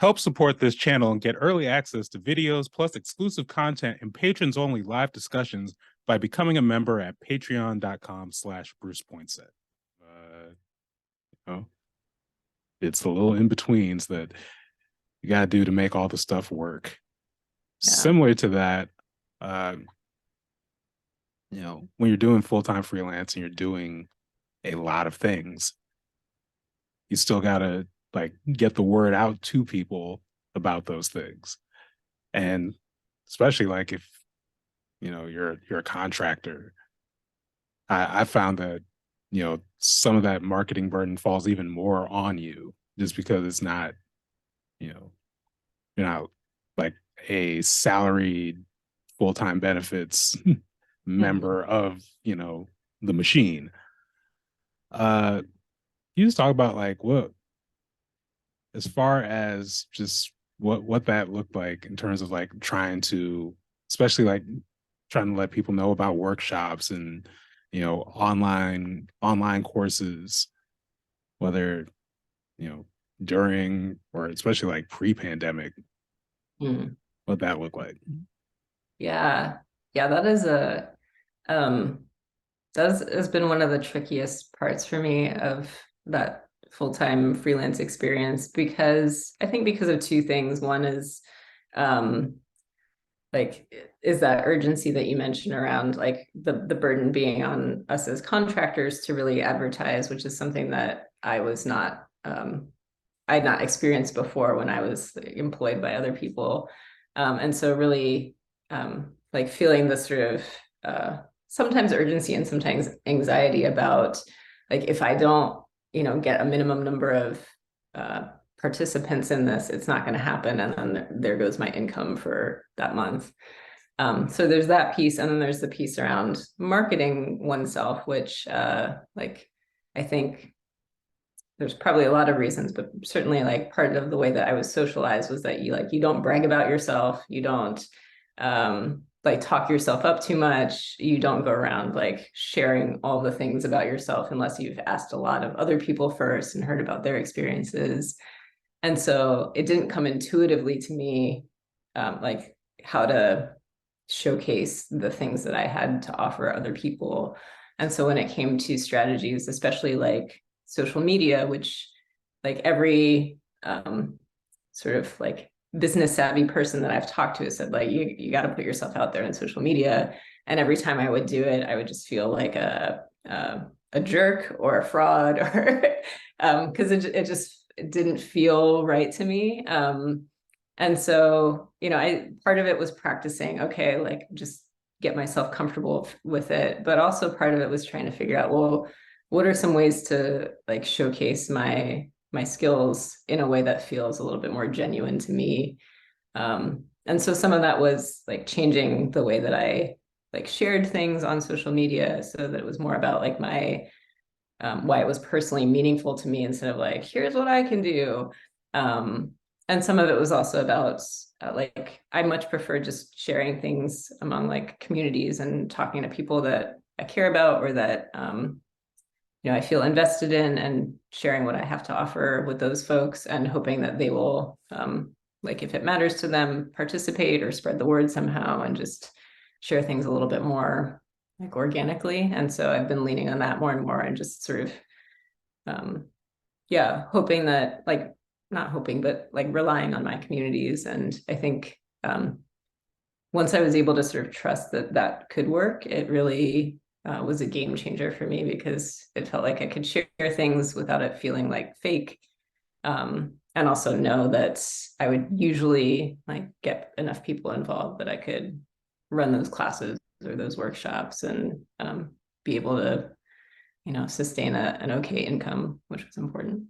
Help support this channel and get early access to videos plus exclusive content and patrons-only live discussions by becoming a member at patreon.com/BrucePoinsett. You know, it's the little in-betweens that you got to do to make all the stuff work. Yeah. Similar to that, when you're doing full-time freelance and you're doing a lot of things, you still got to get the word out to people about those things. And especially if you're a contractor, I found that some of that marketing burden falls even more on you just because it's not you're not like a salaried full-time benefits member of the machine. You just talk about what, as far as just what that looked like in terms of trying to, especially trying to let people know about workshops and online courses, whether during or especially pre-pandemic, what that looked like. Yeah, that is that has been one of the trickiest parts for me of that full-time freelance experience, because I think because of two things. One is is that urgency that you mentioned around the burden being on us as contractors to really advertise, which is something that I was not I had not experienced before when I was employed by other people. And so really feeling this sort of sometimes urgency and sometimes anxiety about if I don't get a minimum number of participants in this, it's not going to happen, and then there goes my income for that month. So there's that piece, and then there's the piece around marketing oneself, which I think there's probably a lot of reasons, but certainly part of the way that I was socialized was that you don't brag about yourself, you don't talk yourself up too much, you don't go around sharing all the things about yourself unless you've asked a lot of other people first and heard about their experiences. And so it didn't come intuitively to me how to showcase the things that I had to offer other people. And so when it came to strategies, especially social media, which every sort of business savvy person that I've talked to has said you got to put yourself out there in social media. And every time I would do it, I would just feel like a jerk or a fraud, or because it just didn't feel right to me. And so part of it was practicing, just get myself comfortable with it, but also part of it was trying to figure out, well, what are some ways to showcase my skills in a way that feels a little bit more genuine to me. And so some of that was changing the way that I shared things on social media, so that it was more about my why it was personally meaningful to me, instead of here's what I can do. And some of it was also about I much prefer just sharing things among communities and talking to people that I care about, or that I feel invested in, and sharing what I have to offer with those folks, and hoping that they will if it matters to them, participate or spread the word somehow, and just share things a little bit more organically. And so I've been leaning on that more and more, and just sort of hoping that not hoping, but relying on my communities. And I think once I was able to sort of trust that that could work, it really was a game changer for me, because it felt like I could share things without it feeling fake, and also know that I would usually get enough people involved that I could run those classes or those workshops, and be able to sustain an okay income, which was important.